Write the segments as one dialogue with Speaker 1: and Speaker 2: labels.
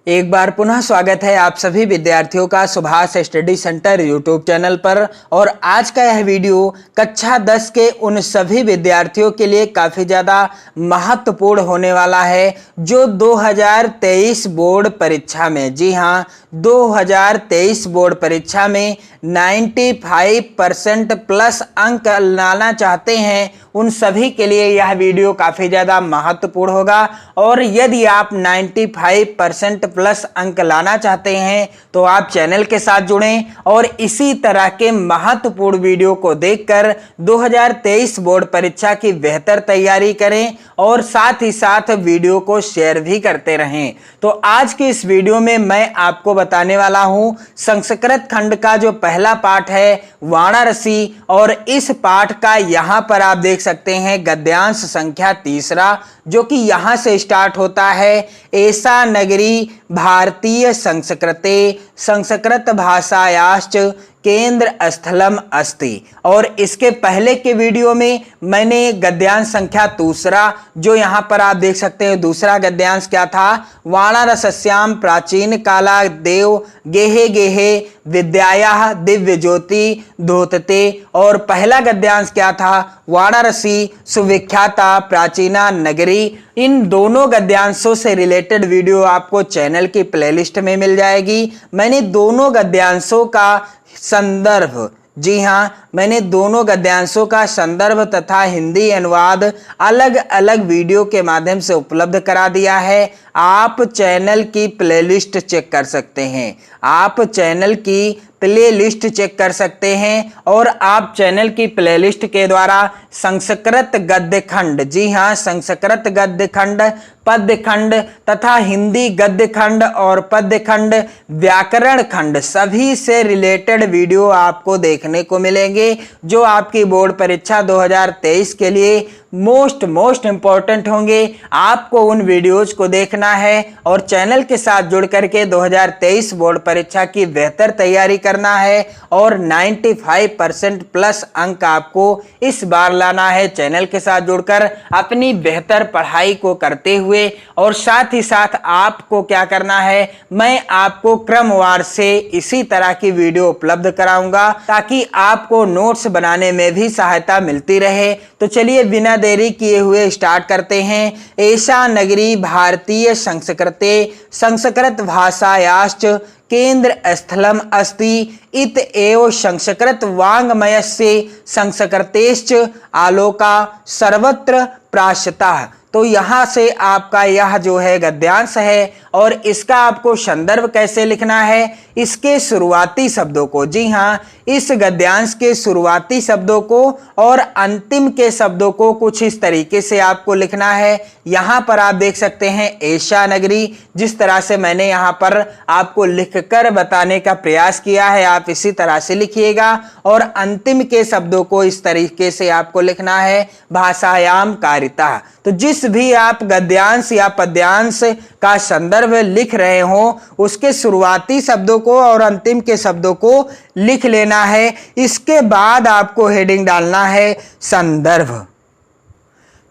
Speaker 1: एक बार पुनः स्वागत है आप सभी विद्यार्थियों का Subhash study centre YouTube channel पर। और आज का यह वीडियो कक्षा 10 के उन सभी विद्यार्थियों के लिए काफ़ी ज़्यादा महत्वपूर्ण होने वाला है जो 2023 बोर्ड परीक्षा में, जी हाँ, 2023 बोर्ड परीक्षा में 95% प्लस अंक लाना चाहते हैं। उन सभी के लिए यह वीडियो काफ़ी ज़्यादा महत्वपूर्ण होगा। और यदि आप 95% प्लस अंक लाना चाहते हैं तो आप चैनल के साथ जुड़ें और इसी तरह के महत्वपूर्ण वीडियो को देखकर 2023 बोर्ड परीक्षा की बेहतर तैयारी करें और साथ ही साथ वीडियो को शेयर भी करते रहें। तो आज की इस वीडियो में मैं आपको बताने वाला हूं संस्कृत खंड का जो पहला पाठ है वाराणसी, और इस पाठ का यहां पर आप देख सकते हैं गद्यांश संख्या तीसरा, जो कि यहां से स्टार्ट होता है। एषा नगरी भारतीय संस्कृते संस्कृत भाषायाश्च केंद्र स्थलम अस्ति। और इसके पहले के वीडियो में मैंने गद्यांश संख्या दूसरा, जो यहां पर आप देख सकते हैं दूसरा गद्यांश क्या था, वाराणस्याम प्राचीन काला देव गेहे गेहे विद्यायाः दिव्य ज्योति धोतते। और पहला गद्यांश क्या था, वाराणसी सुविख्याता प्राचीना नगरी। इन दोनों गद्यांशों से रिलेटेड वीडियो आपको चैनल की प्लेलिस्ट में मिल जाएगी। मैंने दोनों गद्यांशों का संदर्भ, जी हाँ, मैंने दोनों गद्यांशों का संदर्भ तथा हिंदी अनुवाद अलग अलग वीडियो के माध्यम से उपलब्ध करा दिया है। आप चैनल की प्लेलिस्ट चेक कर सकते हैं, आप चैनल की प्लेलिस्ट चेक कर सकते हैं और आप चैनल की प्लेलिस्ट के द्वारा संस्कृत गद्य खंड, जी हाँ, संस्कृत गद्य खंड, पद्य खंड तथा हिंदी गद्य खंड और पद्य खंड, व्याकरण खंड, सभी से रिलेटेड वीडियो आपको देखने को मिलेंगे जो आपकी बोर्ड परीक्षा 2023 के लिए मोस्ट इंपॉर्टेंट होंगे। आपको उन वीडियोज को देखना है और चैनल के साथ जुड़ करके 2023 बोर्ड परीक्षा की बेहतर तैयारी करना है और 95% प्लस अंक आपको इस बार लाना है। चैनल के साथ जुड़कर अपनी बेहतर पढ़ाई को करते हुए, और साथ ही साथ आपको क्या करना है, मैं आपको क्रमवार से इसी तरह की वीडियो उपलब्ध कराऊंगा ताकि आपको नोट्स बनाने में भी सहायता मिलती रहे। तो चलिए बिना देरी किए हुए स्टार्ट करते हैं। एषा नगरी भारतीय संस्कृते संस्कृत भाषायाश्च केंद्र स्थलम अस्ति इत एव संस्कृत वाङ्मयस्य संस्कृतेश्च आलोका सर्वत्र प्राश्यतः। तो यहाँ से आपका यह जो है गद्यांश है और इसका आपको संदर्भ कैसे लिखना है, इसके शुरुआती शब्दों को, जी हाँ, इस गद्यांश के शुरुआती शब्दों को और अंतिम के शब्दों को कुछ इस तरीके से आपको लिखना है। यहाँ पर आप देख सकते हैं एषा नगरी, जिस तरह से मैंने यहाँ पर आपको लिखकर बताने का प्रयास किया है आप इसी तरह से लिखिएगा। और अंतिम के शब्दों को इस तरीके से आपको लिखना है भाषायाम कारिता। तो जिस भी आप गद्यांश या पद्यांश का संदर्भ लिख रहे हो उसके शुरुआती शब्दों को और अंतिम के शब्दों को लिख लेना है। इसके बाद आपको हेडिंग डालना है संदर्भ।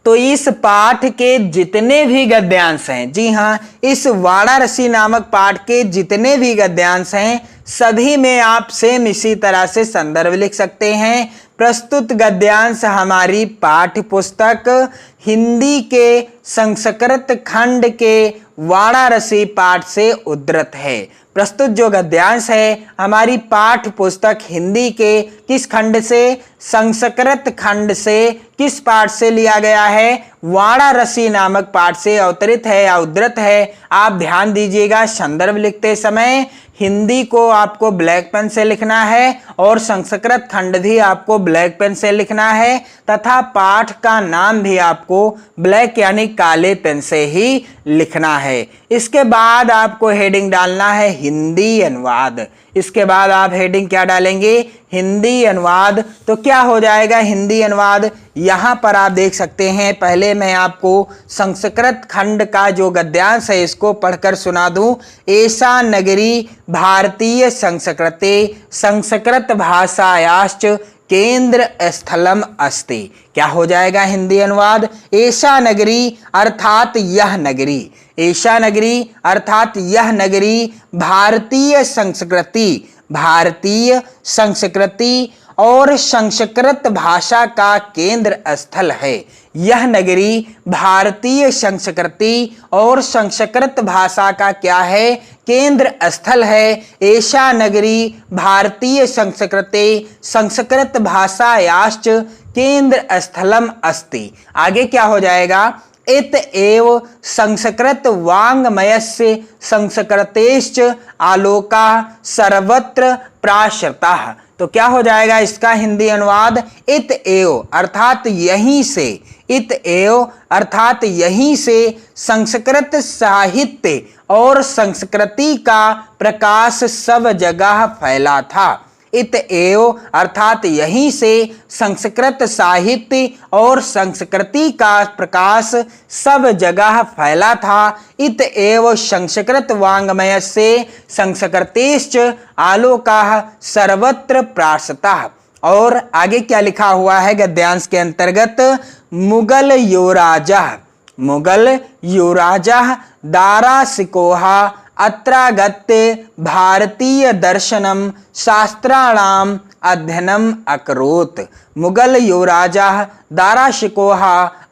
Speaker 1: तो इस पाठ के जितने भी गद्यांश हैं, जी हाँ, इस वाराणसी नामक पाठ के जितने भी गद्यांश हैं सभी में आप सेम इसी तरह से संदर्भ लिख सकते हैं। प्रस्तुत गद्यांश हमारी पाठ्य पुस्तक हिंदी के संस्कृत खंड के वाराणसी पाठ से उद्धृत है। प्रस्तुत जो गद्यांश है हमारी पाठ्य पुस्तक हिंदी के किस खंड से, संस्कृत खंड से, किस पाठ से लिया गया है, वाराणसी नामक पाठ से अवतरित है या उद्धृत है। आप ध्यान दीजिएगा संदर्भ लिखते समय हिंदी को आपको ब्लैक पेन से लिखना है और संस्कृत खंड भी आपको ब्लैक पेन से लिखना है तथा पाठ का नाम भी आपको ब्लैक यानी काले पेन से ही लिखना है। इसके बाद आपको हेडिंग डालना है हिंदी अनुवाद। इसके बाद आप हेडिंग क्या डालेंगे, हिंदी अनुवाद। तो क्या हो जाएगा हिंदी अनुवाद, यहाँ पर आप देख सकते हैं। पहले मैं आपको संस्कृत खंड का जो गद्यांश है इसको पढ़कर सुना दूं। एषा नगरी भारतीय संस्कृते संस्कृत भाषायाश्च केंद्र स्थलम अस्ति। क्या हो जाएगा हिंदी अनुवाद? एषा नगरी अर्थात यह नगरी, एषा नगरी अर्थात यह नगरी भारतीय संस्कृति और संस्कृत भाषा का केंद्र स्थल है। यह नगरी भारतीय संस्कृति और संस्कृत भाषा का क्या है? केंद्र स्थल है। एषा नगरी भारतीय संस्कृति संस्कृत भाषायाश्च केंद्र स्थलम अस्ति। आगे क्या हो जाएगा? इत एव संस्कृत वाङ्मयस्य संस्कृतेश्च आलोका सर्वत्र प्राश्रितः। तो क्या हो जाएगा इसका हिंदी अनुवाद? इत एव अर्थात यहीं से, इत एव अर्थात यहीं से संस्कृत साहित्य और संस्कृति का प्रकाश सब जगह फैला था। इत एव अर्थात यहीं से संस्कृत साहित्य और संस्कृति का प्रकाश सब जगह फैला था। इत एव संस्कृत वाङ्मयस्य संस्कृतेश्च आलोकाः सर्वत्र प्राश्रितः। और आगे क्या लिखा हुआ है गद्यांश के अंतर्गत? मुगल युवराजः दाराशिकोः अत्रागत्य भारतीय दर्शनम शास्त्राणाम अध्ययनम अकरोत्। मुगल युवराजः दाराशिकोः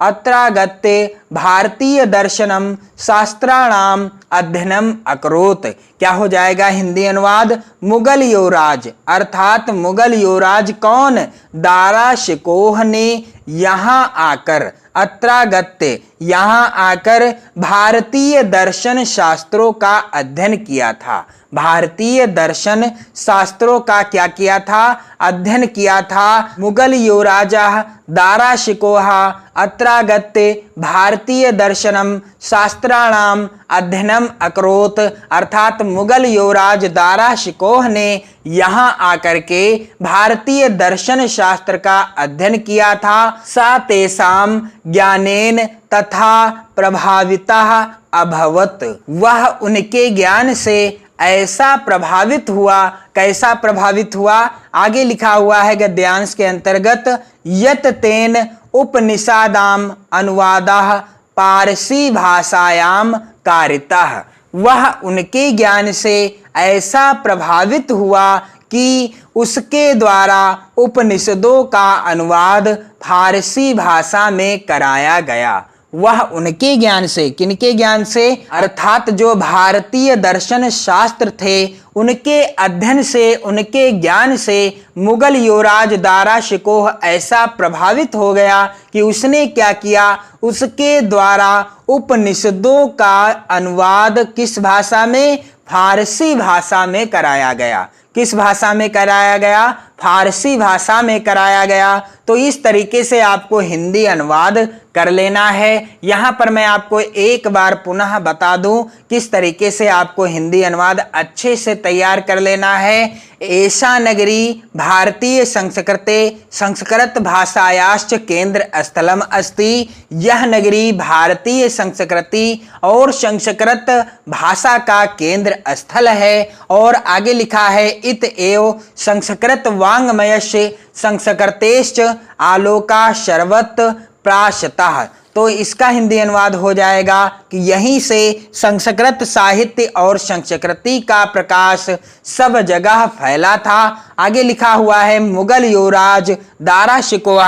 Speaker 1: अत्रागत्य भारतीय दर्शनम शास्त्राणाम अध्ययनम अकरोत्। क्या हो जाएगा हिंदी अनुवाद? मुगल युवराज अर्थात मुगल युवराज कौन? दाराशिकोह ने यहाँ आकर, अत्रागत्य यहाँ आकर भारतीय दर्शन शास्त्रों का अध्ययन किया था। भारतीय दर्शन शास्त्रों का क्या किया था? अध्ययन किया था। मुगल युवराजः दाराशिकोः अत्रागत्य भारतीय दर्शनम शास्त्राणाम अध्ययनम अकरोत्। अर्थात मुगल युवराज दाराशिकोह ने यहाँ आकर के भारतीय दर्शन शास्त्र का अध्ययन किया था। सा तेषां ज्ञानेन तथा प्रभावितः अभवत्। वह उनके ज्ञान से ऐसा प्रभावित हुआ। कैसा प्रभावित हुआ? आगे लिखा हुआ है गद्यांश के अंतर्गत, यत तेन उपनिषदाम अनुवादः पारसी भाषायाम कारितः। वह उनके ज्ञान से ऐसा प्रभावित हुआ कि उसके द्वारा उपनिषदों का अनुवाद फारसी भाषा में कराया गया। वह उनके ज्ञान से, किनके ज्ञान से? अर्थात जो भारतीय दर्शन शास्त्र थे उनके अध्ययन से, उनके ज्ञान से मुगल युवराज दाराशिकोह ऐसा प्रभावित हो गया कि उसने क्या किया? उसके द्वारा उपनिषदों का अनुवाद किस भाषा में? फारसी भाषा में कराया गया। किस भाषा में कराया गया? फारसी भाषा में कराया गया। तो इस तरीके से आपको हिंदी अनुवाद कर लेना है। यहाँ पर मैं आपको एक बार पुनः बता दूं किस तरीके से आपको हिंदी अनुवाद अच्छे से तैयार कर लेना है। एषा नगरी भारतीय संस्कृते संस्कृत भाषायाश्च केंद्र स्थलम अस्ति। यह नगरी भारतीय संस्कृति और संस्कृत भाषा का केंद्र स्थल है। और आगे लिखा है, इत एव संस्कृत वाङ्मयस्य संस्कृतेश्च आलोका सर्वत्र प्राश्रितः। तो इसका हिंदी अनुवाद हो जाएगा कि यहीं से संस्कृत साहित्य और संस्कृति का प्रकाश सब जगह फैला था। आगे लिखा हुआ है, मुगल युवराज दाराशिकोह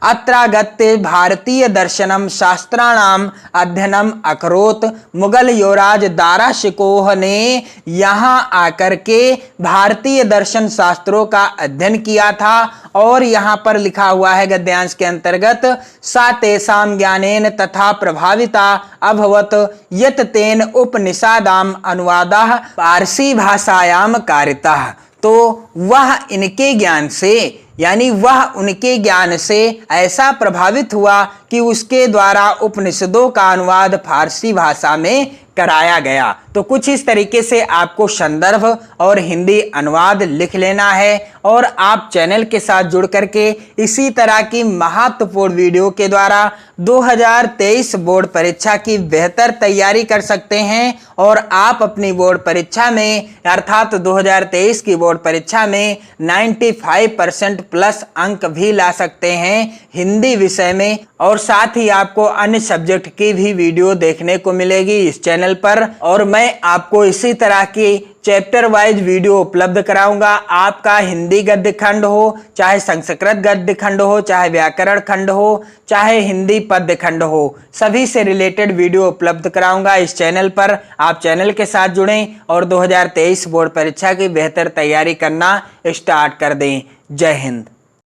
Speaker 1: अत्रागत्य भारतीय दर्शनम शास्त्राणाम अध्ययनम अकरोत्। मुगल युवराज दाराशिकोह ने यहाँ आकर के भारतीय दर्शन शास्त्रों का अध्ययन किया था। और यहाँ पर लिखा हुआ है गद्यांश के अंतर्गत, सा तेषां ज्ञानेन तथा प्रभाविता अभवत् यत तेन उपनिषदाम अनुवादः पारसी भाषायाम कारितः। तो वह इनके ज्ञान से, यानी वह उनके ज्ञान से ऐसा प्रभावित हुआ कि उसके द्वारा उपनिषदों का अनुवाद फारसी भाषा में कराया गया। तो कुछ इस तरीके से आपको संदर्भ और हिंदी अनुवाद लिख लेना है और आप चैनल के साथ जुड़ करके इसी तरह की महत्वपूर्ण वीडियो के द्वारा 2023 बोर्ड परीक्षा की बेहतर तैयारी कर सकते हैं और आप अपनी बोर्ड परीक्षा में अर्थात 2023 की बोर्ड परीक्षा में 95% प्लस अंक भी ला सकते हैं हिंदी विषय में। और साथ ही आपको अन्य सब्जेक्ट की भी वीडियो देखने को मिलेगी इस चैनल पर और मैं आपको इसी तरह की चैप्टर वाइज वीडियो उपलब्ध कराऊंगा। आपका हिंदी गद्य खंड हो, चाहे संस्कृत गद्य खंड हो, चाहे व्याकरण खंड हो, चाहे हिंदी पद्य खंड हो, सभी से रिलेटेड वीडियो उपलब्ध कराऊंगा इस चैनल पर। आप चैनल के साथ जुड़ें और 2023 बोर्ड परीक्षा की बेहतर तैयारी करना स्टार्ट कर दें। जय हिंद।